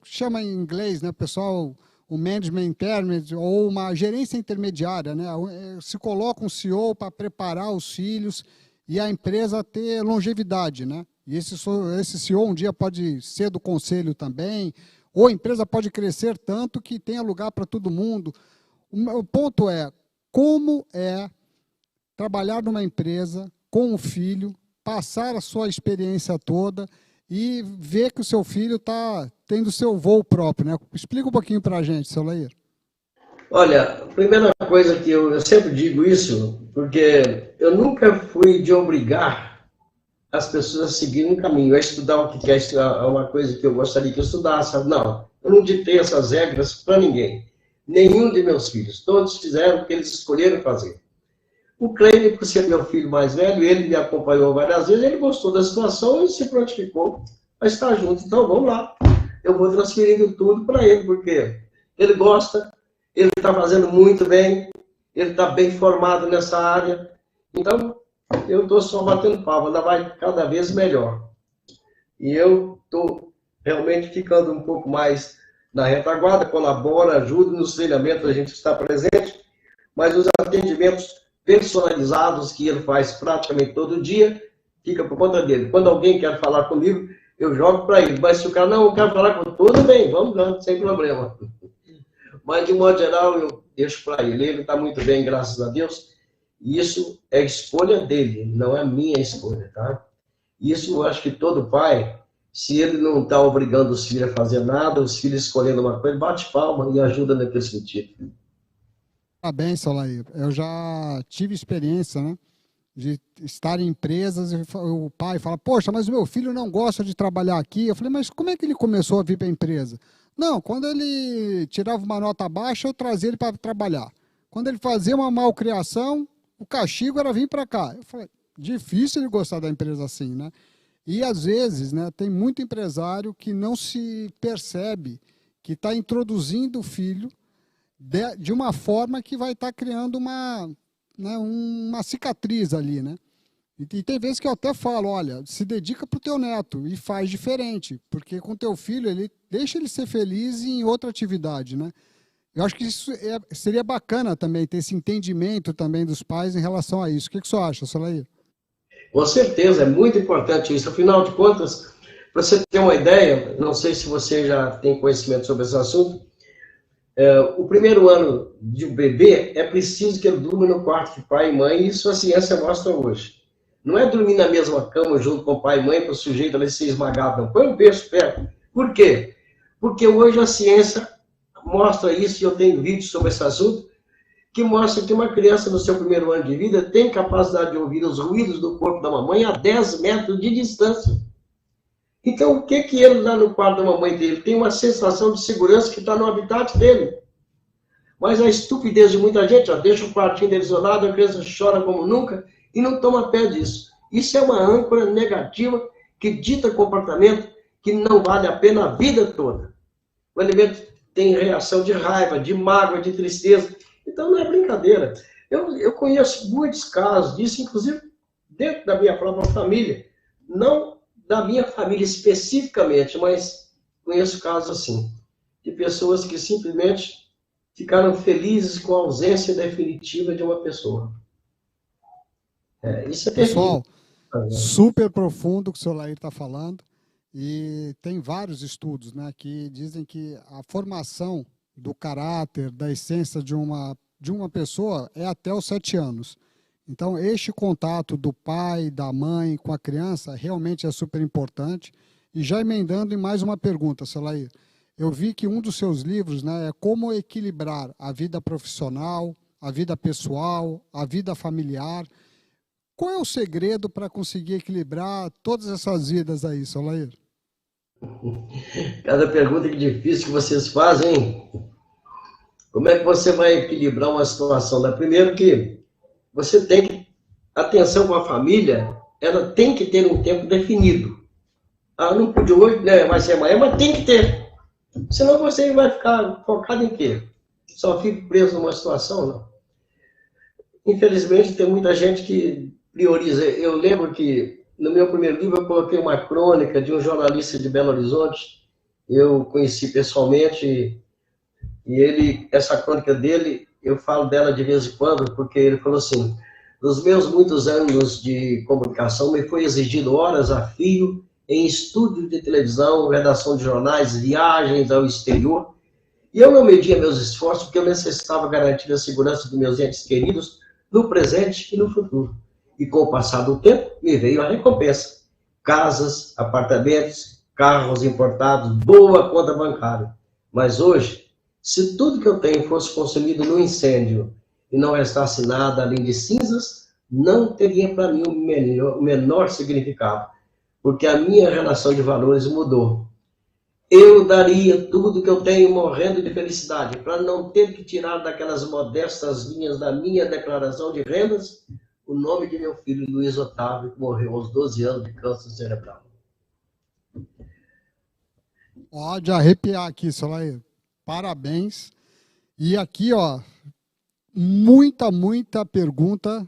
chama em inglês, né, pessoal, o management intermediate, ou uma gerência intermediária, né? Se coloca um CEO para preparar os filhos e a empresa ter longevidade, né? E esse CEO um dia pode ser do conselho também, ou a empresa pode crescer tanto que tenha lugar para todo mundo. O ponto é, como é trabalhar numa empresa com o filho, passar a sua experiência toda e ver que o seu filho está tendo seu voo próprio, né? Explica um pouquinho para a gente, Solair. Olha, a primeira coisa que eu sempre digo isso, porque eu nunca fui de obrigar as pessoas a seguirem um caminho, a estudar o que quer estudar, uma coisa que eu gostaria que eu estudasse. Não, eu não ditei essas regras para ninguém. Nenhum de meus filhos. Todos fizeram o que eles escolheram fazer. O Cleide, por ser meu filho mais velho, ele me acompanhou várias vezes, ele gostou da situação e se prontificou a estar junto. Então, vamos lá. Eu vou transferindo tudo para ele, porque ele gosta, ele está fazendo muito bem, ele está bem formado nessa área. Então, eu estou só batendo palma, ainda vai cada vez melhor. E eu estou realmente ficando um pouco mais na retaguarda, colaboro, ajudo nos treinamentos, a gente está presente, mas os atendimentos personalizados que ele faz praticamente todo dia, fica por conta dele. Quando alguém quer falar comigo, eu jogo para ele. Mas se o cara não quer falar comigo, tudo bem, vamos lá, sem problema. Mas, de modo geral, eu deixo para ele. Ele está muito bem, graças a Deus. Isso é escolha dele, não é minha escolha, tá? Isso eu acho que todo pai, se ele não está obrigando os filhos a fazer nada, os filhos escolhendo uma coisa, bate palma e ajuda naquele sentido. Parabéns, Solair. Eu já tive experiência, né, de estar em empresas e o pai fala, poxa, mas o meu filho não gosta de trabalhar aqui. Eu falei, mas como é que ele começou a vir para a empresa? Não, quando ele tirava uma nota baixa, eu trazia ele para trabalhar. Quando ele fazia uma malcriação, o castigo era vir para cá. Eu falei, difícil ele gostar da empresa assim, né? E às vezes, né, tem muito empresário que não se percebe que está introduzindo o filho de uma forma que vai estar criando uma cicatriz ali, né? E tem vezes que eu até falo, olha, se dedica para o teu neto e faz diferente, porque com teu filho, deixa ele ser feliz em outra atividade, né? Eu acho que isso seria bacana também, ter esse entendimento também dos pais em relação a isso. O que você acha, Solair? Com certeza, é muito importante isso. Afinal de contas, para você ter uma ideia, não sei se você já tem conhecimento sobre esse assunto, o primeiro ano de um bebê é preciso que ele durma no quarto de pai e mãe, e isso a ciência mostra hoje. Não é dormir na mesma cama junto com pai e mãe para o sujeito ali ser esmagado, não. Põe um berço perto. Por quê? Porque hoje a ciência mostra isso, e eu tenho vídeos sobre esse assunto, que mostra que uma criança no seu primeiro ano de vida tem capacidade de ouvir os ruídos do corpo da mamãe a 10 metros de distância. Então, o que ele lá no quarto da mamãe dele? Tem uma sensação de segurança que está no habitat dele. Mas a estupidez de muita gente, deixa o quartinho dele isolado, a criança chora como nunca e não toma pé disso. Isso é uma âncora negativa que dita comportamento que não vale a pena a vida toda. O elemento tem reação de raiva, de mágoa, de tristeza. Então, não é brincadeira. Eu conheço muitos casos disso, inclusive dentro da minha própria família. Não da minha família especificamente, mas conheço casos assim, de pessoas que simplesmente ficaram felizes com a ausência definitiva de uma pessoa. Isso é terrível. Pessoal, super profundo o que o Solair está falando, e tem vários estudos, né, que dizem que a formação do caráter, da essência de uma pessoa é até os 7 anos. Então, este contato do pai, da mãe com a criança realmente é super importante. E já emendando em mais uma pergunta, Solair, eu vi que um dos seus livros, né, é como equilibrar a vida profissional, a vida pessoal, a vida familiar. Qual é o segredo para conseguir equilibrar todas essas vidas aí, Solair? Cada pergunta que difícil que vocês fazem, hein? Como é que você vai equilibrar uma situação? Primeiro que você tem que, atenção com a família, ela tem que ter um tempo definido. Não pude hoje, né, vai ser amanhã, mas tem que ter. Senão você vai ficar focado em quê? Só fica preso numa situação, não. Infelizmente, tem muita gente que prioriza. Eu lembro que, no meu primeiro livro, eu coloquei uma crônica de um jornalista de Belo Horizonte. Eu conheci pessoalmente, e essa crônica dele, eu falo dela de vez em quando, porque ele falou assim, nos meus muitos anos de comunicação, me foi exigido horas a fio em estúdio de televisão, redação de jornais, viagens ao exterior, e eu não media meus esforços porque eu necessitava garantir a segurança dos meus entes queridos no presente e no futuro. E com o passar do tempo, me veio a recompensa. Casas, apartamentos, carros importados, boa conta bancária. Mas hoje, se tudo que eu tenho fosse consumido no incêndio e não restasse nada além de cinzas, não teria para mim o menor significado, porque a minha relação de valores mudou. Eu daria tudo que eu tenho morrendo de felicidade para não ter que tirar daquelas modestas linhas da minha declaração de rendas o nome de meu filho Luiz Otávio, que morreu aos 12 anos de câncer cerebral. Pode arrepiar aqui, Solair. Parabéns. E aqui, ó, muita pergunta.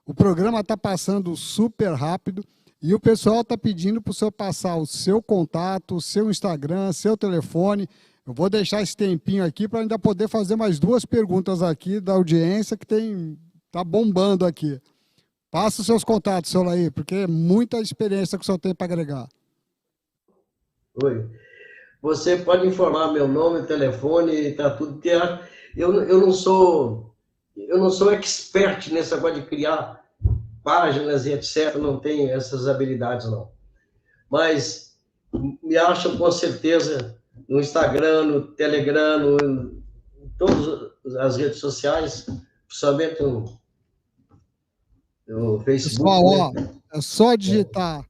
O programa está passando super rápido. E o pessoal está pedindo para o senhor passar o seu contato, o seu Instagram, seu telefone. Eu vou deixar esse tempinho aqui para ainda poder fazer mais 2 perguntas aqui da audiência que está bombando aqui. Passa os seus contatos, seu Laí, porque é muita experiência que o senhor tem para agregar. Oi. Você pode informar meu nome, telefone, está tudo. Eu não sou expert nesse negócio de criar páginas e etc. Não tenho essas habilidades, não. Mas me acham com certeza no Instagram, no Telegram, em todas as redes sociais, principalmente no Facebook. Pessoal, né? Ó, é só digitar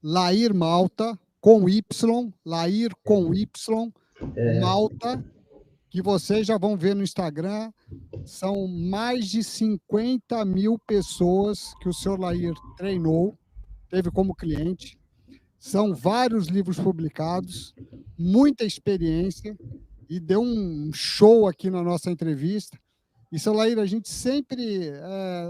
Lair Malta com Y, Lair com Y, Malta, que vocês já vão ver no Instagram. São mais de 50 mil pessoas que o senhor Lair treinou, teve como cliente. São vários livros publicados, muita experiência, e deu um show aqui na nossa entrevista. E, seu Lair, a gente sempre,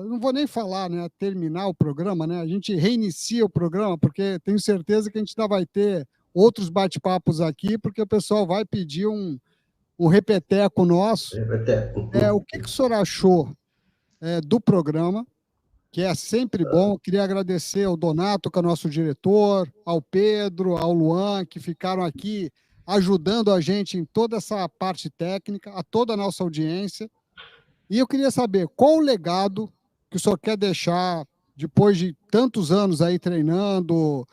não vou nem falar, né, terminar o programa, né, a gente reinicia o programa, porque tenho certeza que a gente ainda vai ter outros bate-papos aqui, porque o pessoal vai pedir um repeteco nosso. O que o senhor achou do programa, que é sempre bom? Eu queria agradecer ao Donato, que é nosso diretor, ao Pedro, ao Luan, que ficaram aqui ajudando a gente em toda essa parte técnica, a toda a nossa audiência. E eu queria saber qual o legado que o senhor quer deixar depois de tantos anos aí treinando,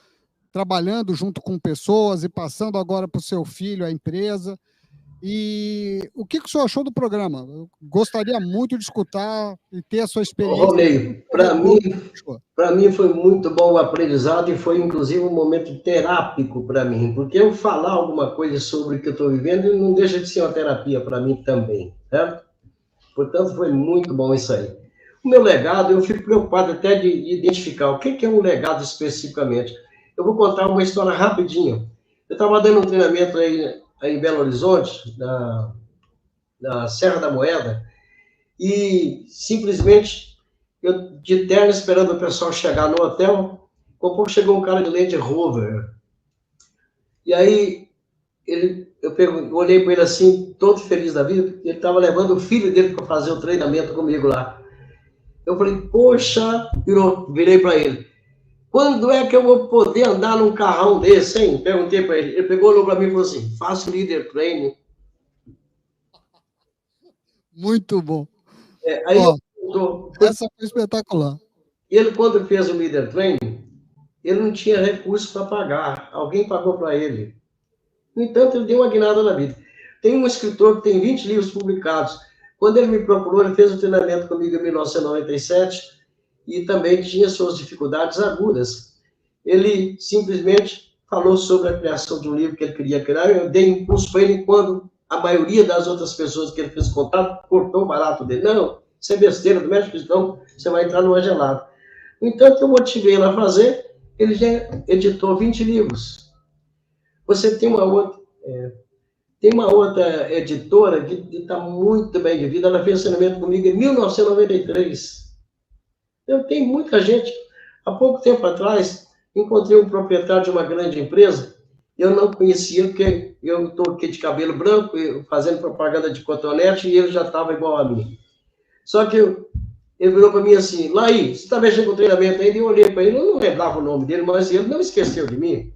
trabalhando junto com pessoas e passando agora para o seu filho, a empresa. E o que o senhor achou do programa? Eu gostaria muito de escutar e ter a sua experiência. Ronei, para mim foi muito bom o aprendizado e foi inclusive um momento terápico para mim, porque eu falar alguma coisa sobre o que eu estou vivendo não deixa de ser uma terapia para mim também, certo? Portanto, foi muito bom isso aí. O meu legado, eu fico preocupado até de identificar o que é um legado especificamente. Eu vou contar uma história rapidinho. Eu estava dando um treinamento aí em Belo Horizonte, na Serra da Moeda, e simplesmente, eu de terno esperando o pessoal chegar no hotel, com pouco chegou um cara de Land Rover. E aí, eu olhei para ele assim, todo feliz da vida, porque ele estava levando o filho dele para fazer o treinamento comigo lá. Eu falei, poxa, virei para ele. Quando é que eu vou poder andar num carrão desse, hein? Perguntei para ele. Ele pegou, olhou para mim e falou assim, faço leader training. Muito bom. Aí essa foi espetacular. Ele, quando fez o leader training, ele não tinha recurso para pagar. Alguém pagou para ele. No entanto, ele deu uma guinada na vida. Tem um escritor que tem 20 livros publicados. Quando ele me procurou, ele fez um treinamento comigo em 1997 e também tinha suas dificuldades agudas. Ele simplesmente falou sobre a criação de um livro que ele queria criar. Eu dei impulso para ele quando a maioria das outras pessoas que ele fez contato cortou o barato dele. Não, isso é besteira, do médico cristão, você vai entrar numa gelada. No entanto, eu motivei ele a fazer, ele já editou 20 livros. Você tem uma outra editora que está muito bem de vida, ela fez treinamento comigo em 1993. Eu tenho muita gente. Há pouco tempo atrás, encontrei um proprietário de uma grande empresa, eu não conhecia, porque eu estou aqui de cabelo branco, fazendo propaganda de cotonete, e ele já estava igual a mim. Só que ele virou para mim assim, Laí, você está mexendo com treinamento ainda? E eu olhei para ele, eu não lembrava o nome dele, mas ele não esqueceu de mim.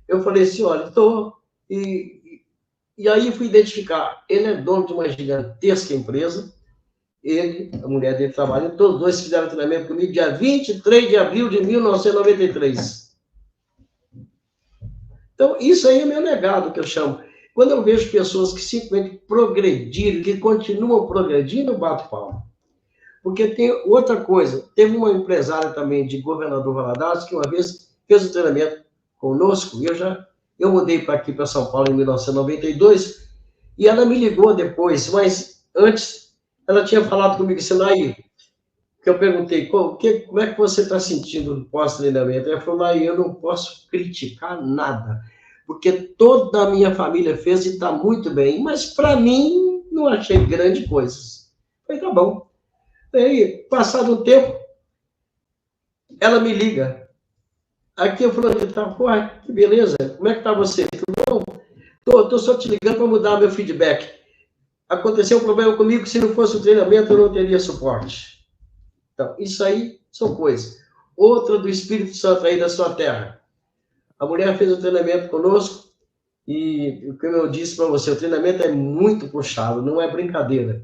Eu falei assim, olha, estou... E aí fui identificar, ele é dono de uma gigantesca empresa, ele, a mulher dele trabalha, todos dois fizeram treinamento comigo dia 23 de abril de 1993. Então, isso aí é meu legado, que eu chamo. Quando eu vejo pessoas que simplesmente progrediram, que continuam progredindo, eu bato palma. Porque tem outra coisa, teve uma empresária também de Governador Valadares que uma vez fez o treinamento conosco, e eu mudei para aqui, para São Paulo, em 1992, e ela me ligou depois, mas antes ela tinha falado comigo assim, aí, que eu perguntei, como é que você está sentindo no pós-treinamento? Ela falou, aí, eu não posso criticar nada, porque toda a minha família fez e está muito bem, mas para mim não achei grande coisas. Eu falei, tá bom. Aí, passado um tempo, ela me liga. Aqui eu falei, tá, que beleza, como é que tá você? Tudo bom? Tô só te ligando para mudar meu feedback. Aconteceu um problema comigo, se não fosse o treinamento, eu não teria suporte. Então, isso aí são coisas. Outra do Espírito Santo aí da sua terra. A mulher fez o treinamento conosco e, como eu disse para você, o treinamento é muito puxado, não é brincadeira.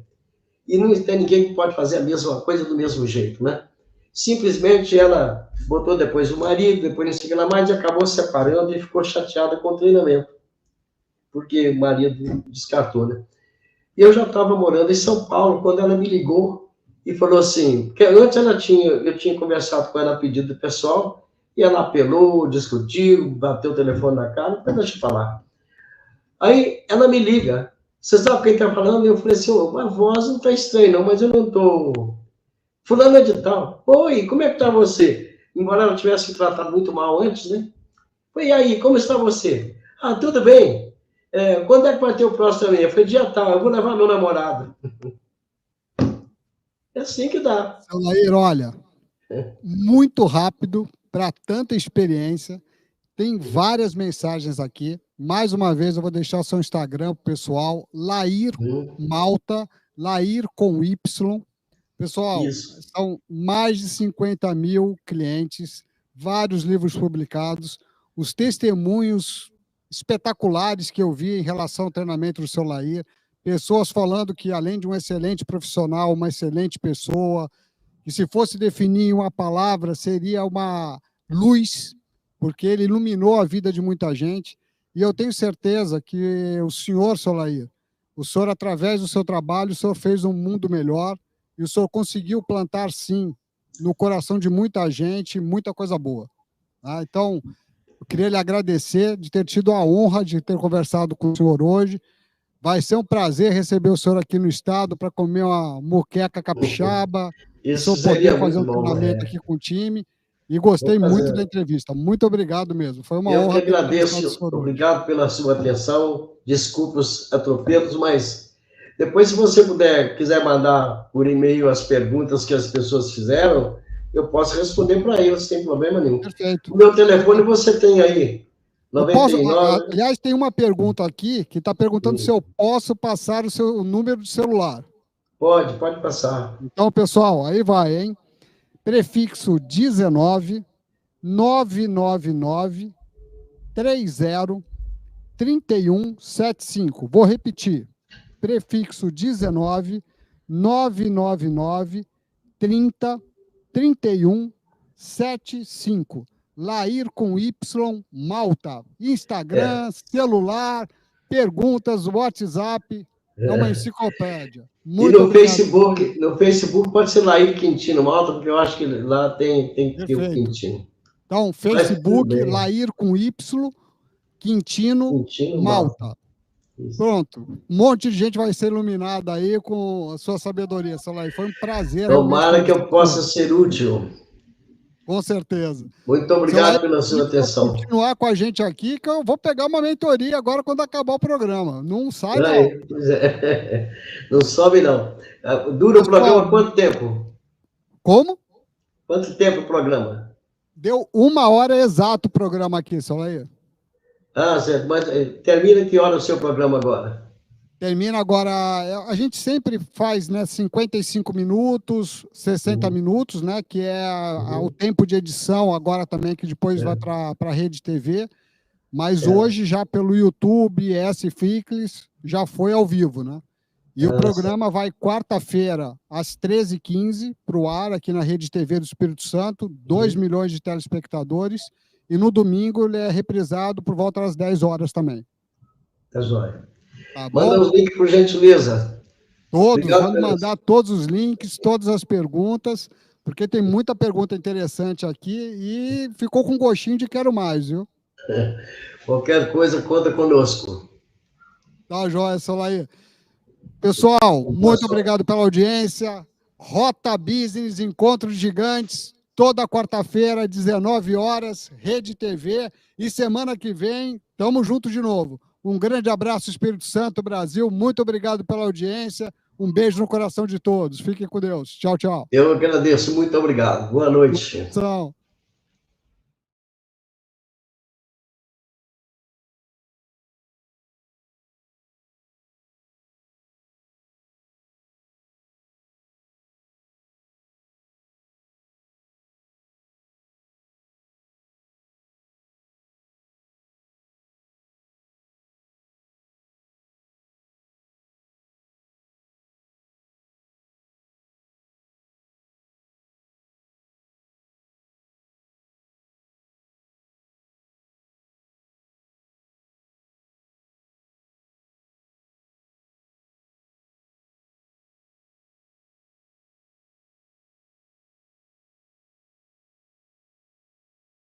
E não tem ninguém que pode fazer a mesma coisa do mesmo jeito, né? Simplesmente ela botou depois o marido, depois não sei o que lá mais, e acabou se separando e ficou chateada com o treinamento, porque o marido descartou, né? E eu já estava morando em São Paulo, quando ela me ligou e falou assim, porque antes eu tinha conversado com ela a pedido do pessoal, e ela apelou, discutiu, bateu o telefone na cara, mas deixa eu falar. Aí ela me liga, você sabe quem está falando? E eu falei assim, a voz não está estranha não, mas eu não estou... Fulano é de tal. Oi, como é que está você? Embora ela tivesse me tratado muito mal antes, né? E aí, como está você? Ah, tudo bem. Quando é que vai ter o próximo também? Eu falei, dia tal, eu vou levar meu namorado. É assim que dá. Seu Lair, olha, muito rápido, para tanta experiência. Tem várias mensagens aqui. Mais uma vez, eu vou deixar o seu Instagram pro pessoal, Lair Malta, Lair com Y. Pessoal, Isso. são mais de 50 mil clientes, vários livros publicados, os testemunhos espetaculares que eu vi em relação ao treinamento do seu Lair, pessoas falando que, além de um excelente profissional, uma excelente pessoa, que se fosse definir uma palavra, seria uma luz, porque ele iluminou a vida de muita gente. E eu tenho certeza que o senhor, Solair, o senhor, através do seu trabalho, o senhor fez um mundo melhor e o senhor conseguiu plantar, sim, no coração de muita gente, muita coisa boa. Tá? Então, eu queria lhe agradecer de ter tido a honra de ter conversado com o senhor hoje. Vai ser um prazer receber o senhor aqui no estado para comer uma moqueca capixaba, o senhor poder fazer um treinamento aqui com o time. E gostei muito da entrevista. Muito obrigado mesmo. Foi uma honra. Eu que agradeço. Obrigado pela sua atenção. Desculpe os atropelos, mas depois, se você quiser mandar por e-mail as perguntas que as pessoas fizeram, eu posso responder para eles sem problema nenhum. Perfeito. O meu telefone você tem aí. 99... Aliás, tem uma pergunta aqui que está perguntando se eu posso passar o seu número de celular. Pode passar. Então, pessoal, aí vai, hein? Prefixo 19 999 30 3175. Vou repetir. Prefixo 19 999 30 3175. Lair com Y Malta. Instagram, celular, perguntas, WhatsApp. É uma enciclopédia. Muito e no Facebook pode ser Lair Quintino Malta, porque eu acho que lá tem que ter o Quintino. Então, Facebook, Lair com Y, Quintino Malta. Pronto. Um monte de gente vai ser iluminada aí com a sua sabedoria, seu Lair. Foi um prazer. Tomara que eu possa ser útil. Com certeza. Muito obrigado pela sua atenção. Continuar com a gente aqui, que eu vou pegar uma mentoria agora quando acabar o programa. Não sai, não. Não sobe, não. Dura o programa quanto tempo? Como? Quanto tempo o programa? Deu 1 hora exato o programa aqui, Solair. Ah, certo. Mas termina que hora o seu programa agora? Termina agora, a gente sempre faz, né, 55 minutos, 60 minutos, né, que é o tempo de edição agora também, que depois vai para a Rede TV, mas hoje já pelo YouTube, S-Ficles, já foi ao vivo, né? E o programa vai quarta-feira, às 13h15, para o ar, aqui na Rede TV do Espírito Santo, 2 milhões de telespectadores, e no domingo ele é reprisado por volta das 10 horas também. Tá joia. Tá, manda os links, por gentileza. Todos, Obrigado, vamos mandar todos os links, todas as perguntas, porque tem muita pergunta interessante aqui e ficou com gostinho de quero mais, viu? Qualquer coisa, conta conosco. Tá, joia, Solaí. Pessoal, muito obrigado pela audiência. Rota Business, Encontro de Gigantes, toda quarta-feira, 19 horas, Rede TV. E semana que vem, tamo junto de novo. Um grande abraço, Espírito Santo, Brasil. Muito obrigado pela audiência. Um beijo no coração de todos. Fiquem com Deus. Tchau, tchau. Eu agradeço, muito obrigado. Boa noite. Tchau.